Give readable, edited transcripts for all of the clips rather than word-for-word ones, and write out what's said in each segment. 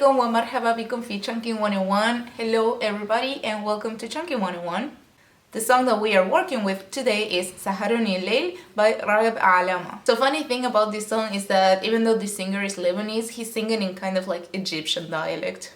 عليكم ومرحبا بكم في Chunking 101. Hello everybody and welcome to Chunking 101. The song that we are working with today is Saharouny Eleil by Ragheb Alama. So funny thing about this song is that even though the singer is Lebanese, he's singing in kind of like Egyptian dialect.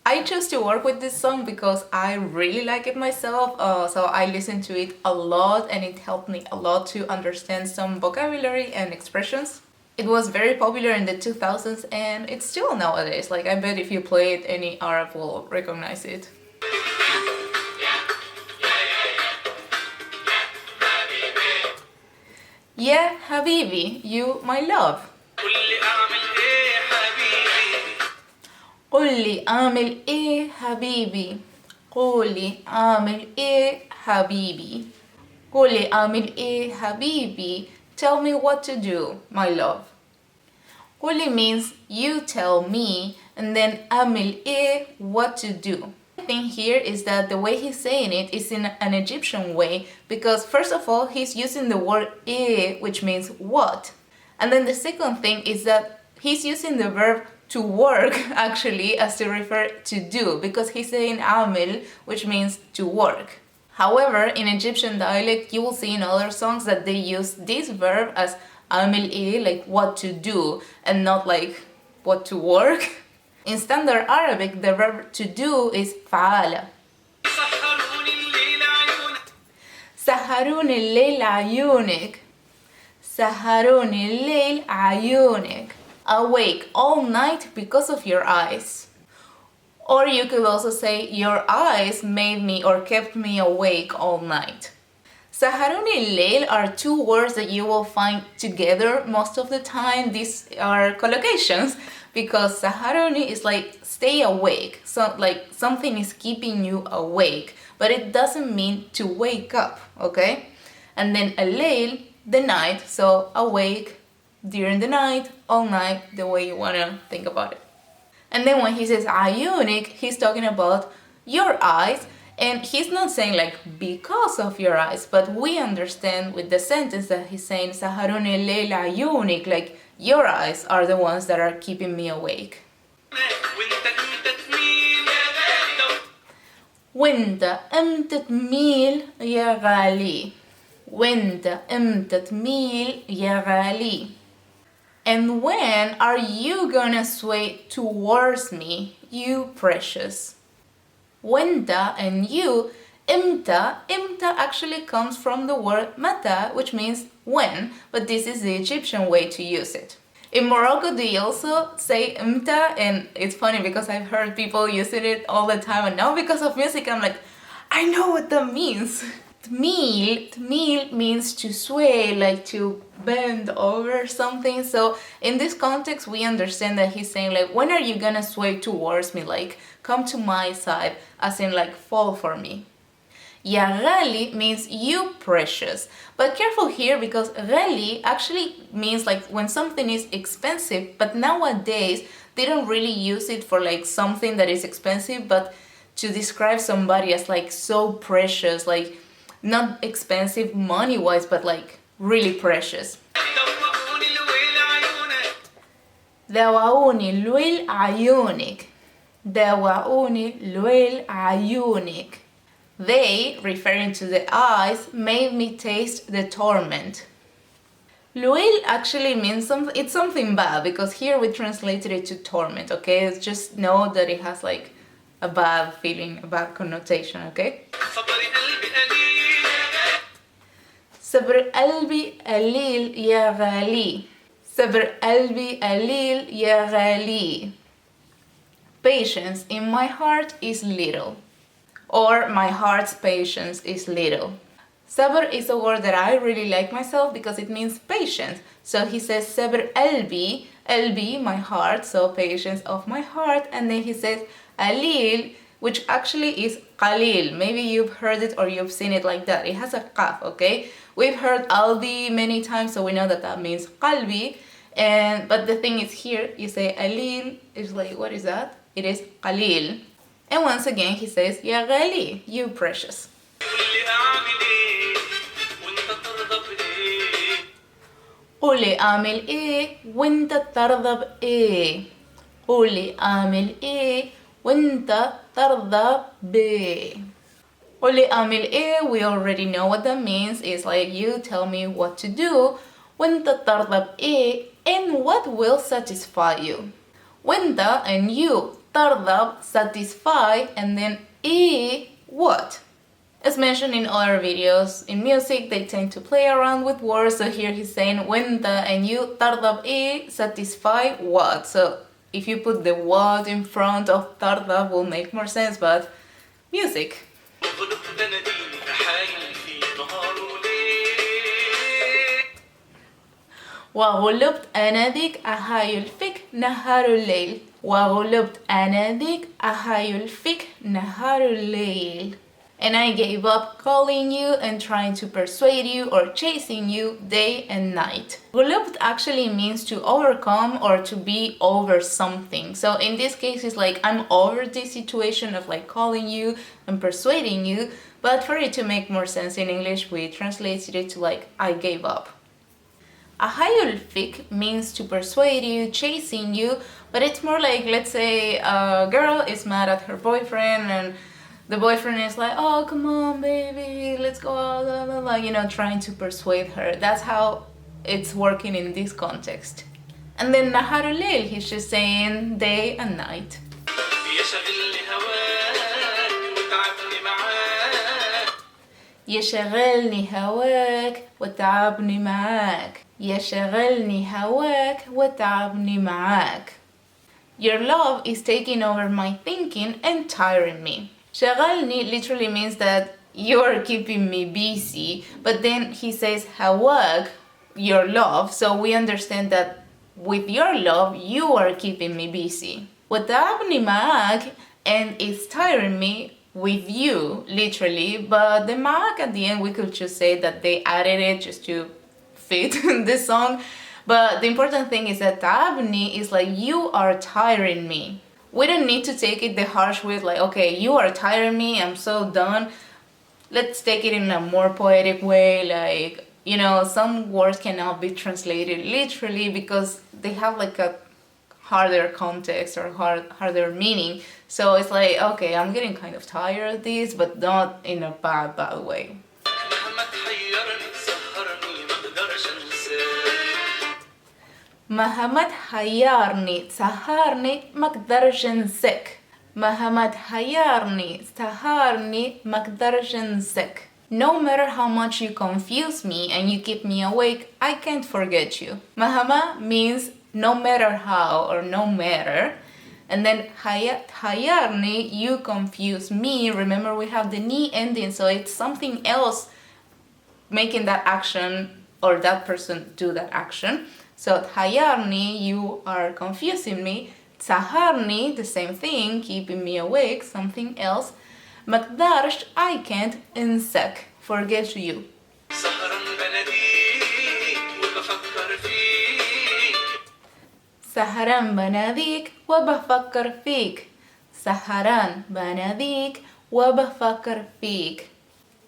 I chose to work with this song because I really like it myself, so I listened to it a lot and it helped me a lot to understand some vocabulary and expressions. It was very popular in the 2000s and it's still nowadays. Like, I bet if you play it, any Arab will recognize it. Yeah, habibi, you my love. قوللي اعمل habibi. قولي اعمل habibi. قولي اعمل habibi. Tell me what to do, my love. Qully means you tell me, and then emil what to do. The thing here is that the way he's saying it is in an Egyptian way, because first of all he's using the word which means what, and then the second thing is that he's using the verb to work actually as to refer to do, because he's saying amil, which means to work. However, in Egyptian dialect, you will see in other songs that they use this verb as amil like what to do, and not like what to work. In standard Arabic, the verb to do is fa'ala. Saharouny Eleil عيونك. Saharouny Eleil عيونك. Awake all night because of your eyes. Or you could also say, your eyes made me or kept me awake all night. Saharouny Eleil are two words that you will find together most of the time. These are collocations because Saharouny is like stay awake. So like something is keeping you awake, but it doesn't mean to wake up, okay? And then Eleil, the night, so awake during the night, all night, the way you want to think about it. And then when he says عيونك, he's talking about your eyes, and he's not saying like because of your eyes, but we understand with the sentence that he's saying Saharouny Eleil عيونك, like your eyes are the ones that are keeping me awake. وانت امتى تميل يا غالي. وانت امتى تميل يا غالي. And when are you gonna sway towards me, you precious? Wanta and you, emta actually comes from the word mata, which means when, but this is the Egyptian way to use it. In Morocco, they also say emta, and it's funny because I've heard people using it all the time, and now because of music, I'm like, I know what that means. Tmeel means to sway, like to bend over something. So in this context, we understand that he's saying like, when are you gonna sway towards me? Like, come to my side, as in like fall for me. Ya ghaly means you precious. But careful here because ghaly actually means like when something is expensive, but nowadays they don't really use it for like something that is expensive, but to describe somebody as like so precious, like not expensive money-wise, but like really precious. Dawauny الويل عيونك. Dawauny الويل عيونك. They, referring to the eyes, made me taste the torment. L'uil actually means something, it's something bad, because here we translated it to torment, okay? Just know that it has like a bad feeling, a bad connotation, okay? sabr albi alil ya ghaly. sabr albi alil ya ghaly. Patience in my heart is little, or my heart's patience is little. Sabr is a word that I really like myself because it means patience. So he says sabr albi, my heart, so patience of my heart, and then he says alil, which actually is qalil. Maybe you've heard it or you've seen it like that. It has a qaf, okay? We've heard albi many times, so we know that that means qalbi. But the thing is here, you say alil, it's like, what is that? It is qalil. And once again he says, Ya ghaly, you precious. قولي اعمل وانت ترغب قولي اعمل ايه وانت ترضى بيه. قولي اعمل ايه, we already know what that means. It's like you tell me what to do. وانت ترضى بايه, and what will satisfy you. وانت and you, ترضى satisfy, and then ايه, what. As mentioned in other videos, in music they tend to play around with words, so here he's saying وانت and you, ترضى بايه, satisfy what. So if you put the what in front of ترضى will make more sense, but music. وغلبت أناديك أهايل فيك نهار الليل. وغلبت أناديك أهايل فيك نهار الليل. And I gave up calling you and trying to persuade you or chasing you day and night. غلبت actually means to overcome or to be over something. So in this case it's like I'm over this situation of like calling you and persuading you, but for it to make more sense in English we translated it to like I gave up. أهايل فيك means to persuade you, chasing you, but it's more like, let's say a girl is mad at her boyfriend and the boyfriend is like, oh come on baby, let's go out, blah, blah, blah, you know, trying to persuade her. That's how it's working in this context. And then نهار الليل, he's just saying day and night. يشغلني هواك وتعبني معاك. يشغلني هواك وتعبني معاك. Your love is taking over my thinking and tiring me. شغلني literally means that you are keeping me busy, but then he says هواك, your love, so we understand that with your love you are keeping me busy. وتعبني معاك, and it's tiring me with you literally, but the معاك at the end we could just say that they added it just to fit this song. But the important thing is that تعبني is like you are tiring me. We don't need to take it the harsh way, like okay, you are tiring me, I'm so done. Let's take it in a more poetic way, like, you know, some words cannot be translated literally because they have like a harder context or harder meaning. So it's like, okay, I'm getting kind of tired of this, but not in a bad way. مهما تحيرني تسهرني ما اقدرش انساك. مهما تحيرني تسهرني ما اقدرش انساك. No matter how much you confuse me and you keep me awake, I can't forget you. مهما means no matter how or no matter. And then تحيرني, you confuse me. Remember we have the ni ending, so it's something else making that action or that person do that action. So تحيرني, you are confusing me. تسهرني, the same thing, keeping me awake, something else. ما اقدرش, I can't انساك, forget you. سهران بناديك وبفكر فيك. سهران بناديك وبفكر فيك.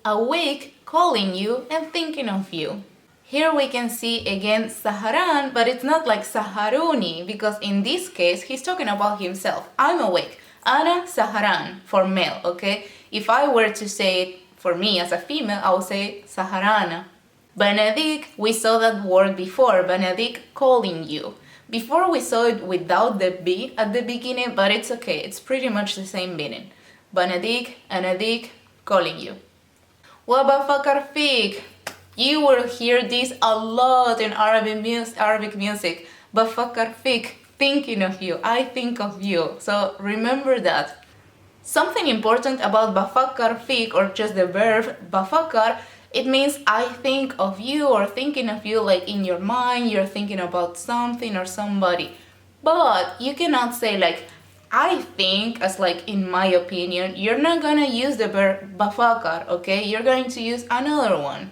Awake, calling you and thinking of you. Here we can see again Saharan, but it's not like Saharouny, because in this case he's talking about himself. I'm awake. Ana Saharan, for male, okay? If I were to say it for me as a female, I would say Saharana. Banadik, we saw that word before, Banadik, calling you. Before we saw it without the B at the beginning, but it's okay, it's pretty much the same meaning. Banadik, Anadik, calling you. Wabafakar fik. You will hear this a lot in Arabic music. Bafakar fik, thinking of you, I think of you. So remember that. Something important about bafakar fik, or just the verb bafakar, it means I think of you or thinking of you, like in your mind, you're thinking about something or somebody. But you cannot say like, I think, as like in my opinion. You're not gonna use the verb bafakar, okay? You're going to use another one.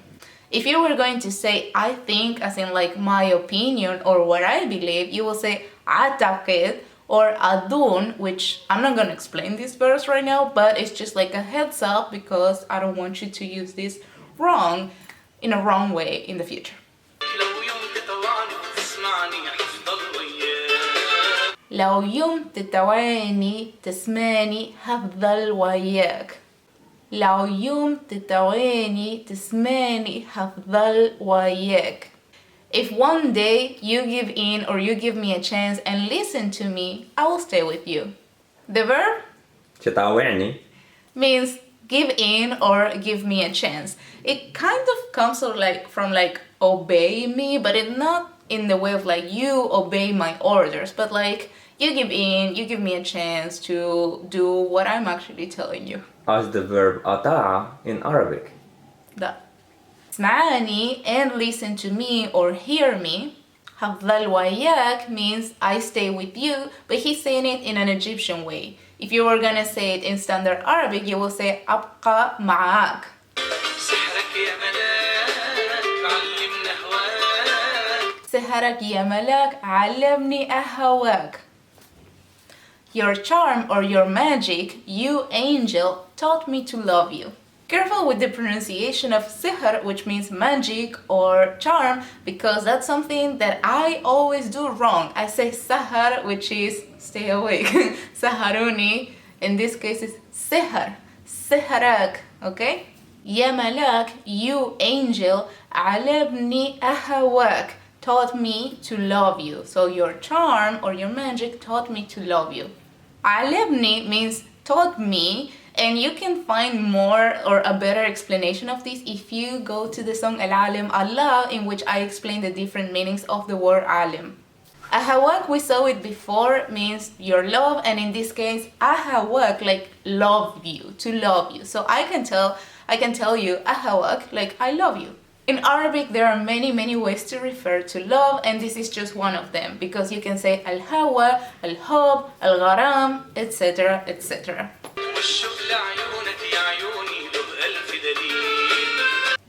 If you were going to say I think, as in like my opinion or what I believe, you will say ataqid or adun, which I'm not gonna explain this verse right now, but it's just like a heads up because I don't want you to use this wrong, in a wrong way in the future. لو يوم تتواني تسماني هفضل وياك. لو يوم تتواني تسماني هفضل وياك. If one day you give in or you give me a chance and listen to me, I will stay with you. The verb تطاوعني means give in or give me a chance. It kind of comes from obey me, but it's not in the way of like you obey my orders, but like you give in, you give me a chance to do what I'm actually telling you. as the verb أطاع in Arabic. ده اسمعني and listen to me or hear me. هفضل وياك means I stay with you, but he's saying it in an Egyptian way. If you were gonna say it in standard Arabic, you will say أبقى معاك. سحرك يا ملاك علمني أهواك. سحرك يا ملاك علمني أهواك. Your charm or your magic, you angel, taught me to love you. Careful with the pronunciation of sihr, which means magic or charm, because that's something that I always do wrong. I say sahar, which is stay awake. Saharouny, in this case, is sihr. Sihrak, okay? Ya malak, you angel, alabni ahawak, taught me to love you. So your charm or your magic taught me to love you. Alabni means taught me, and you can find more or a better explanation of this if you go to the song Al-Alim Allah, in which I explain the different meanings of the word alim. Ahawak, we saw it before, means your love, and in this case, ahawak, like love you, to love you. So I can tell you ahawak, like I love you. In Arabic, there are many ways to refer to love, and this is just one of them, because you can say al-hawa, al-hub, al-gharam, etc, etc.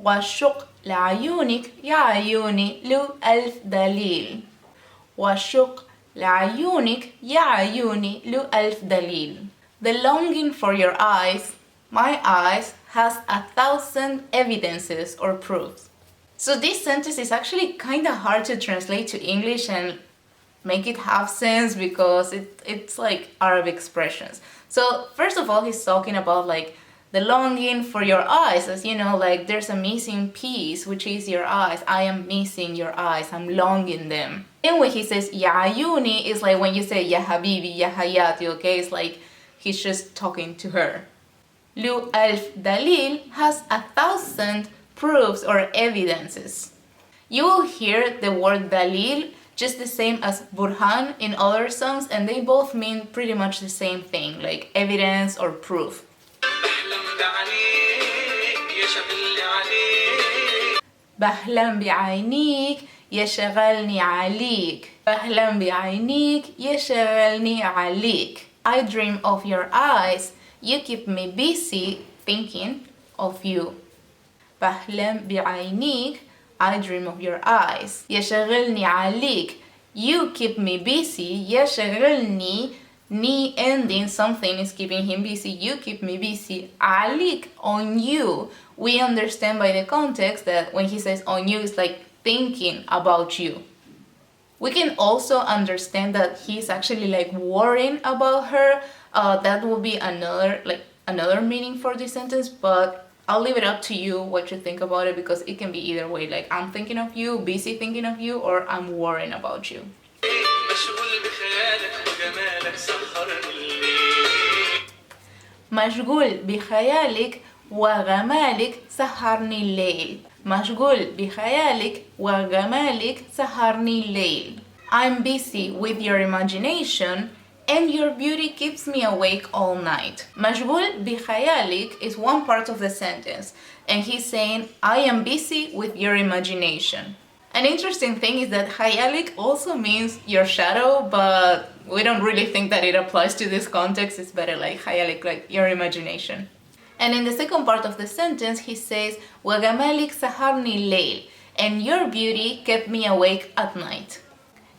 والشوق لعيونك يا عيوني له ألف دليل. والشوق لعيونك يا عيوني له ألف دليل. The longing for your eyes, my eyes, has 1,000 evidences or proofs. So this sentence is actually kind of hard to translate to English and make it have sense because it's like Arabic expressions. So first of all, he's talking about like the longing for your eyes, as you know, like there's a missing piece, which is your eyes. I am missing your eyes, I'm longing them. And when he says ya ayuni, it's like when you say ya habibi, ya hayati, okay? It's like he's just talking to her. Lu alf dalil has 1,000 proofs or evidences. You will hear the word dalil just the same as burhan in other songs, and they both mean pretty much the same thing, like evidence or proof. بحلم بعينيك يشغلني عليك. بحلم بعينيك يشغلني عليك. I dream of your eyes, you keep me busy thinking of you. بحلم بعينيك, I dream of your eyes. يشغلني عليك, you keep me busy. يشغلني, ni ending, something is keeping him busy, you keep me busy. عليك, on you. We understand by the context that when he says on you, it's like thinking about you. We can also understand that he's actually like worrying about her. That will be another meaning for this sentence, but I'll leave it up to you what you think about it, because it can be either way, like I'm thinking of you, busy thinking of you, or I'm worrying about you. مشغول بخيالك وغمالك سهرني الليل. مشغول بخيالك وغمالك سهرني الليل. I'm busy with your imagination and your beauty keeps me awake all night. مشغول بخيالك is one part of the sentence, and he's saying I am busy with your imagination. An interesting thing is that khayalik also means your shadow, but we don't really think that it applies to this context. It's better like khayalik, like your imagination. And in the second part of the sentence, he says, وَغَمَالِكْ سَهَرْنِي اللَّيْلِ, and your beauty kept me awake at night.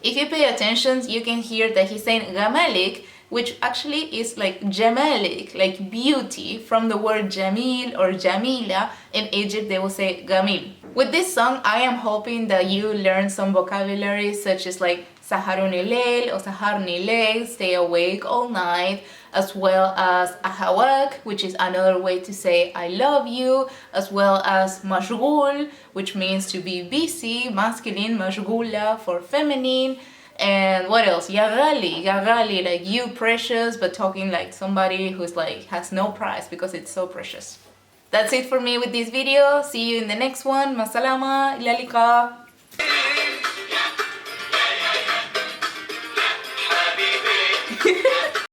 If you pay attention, you can hear that he's saying غَمَالِك, which actually is like jamalik, like beauty, from the word jamil or jamila. In Egypt, they will say gamil. With this song, I am hoping that you learn some vocabulary such as like Saharouny Eleil or Saharouny Eleil, stay awake all night, as well as ahawak, which is another way to say I love you, as well as mashghul, which means to be busy, masculine, mashghula for feminine. And what else? Ya ghaly, like you precious, but talking like somebody who's like has no price because it's so precious. That's it for me with this video. See you in the next one. Masalama, ila liqa.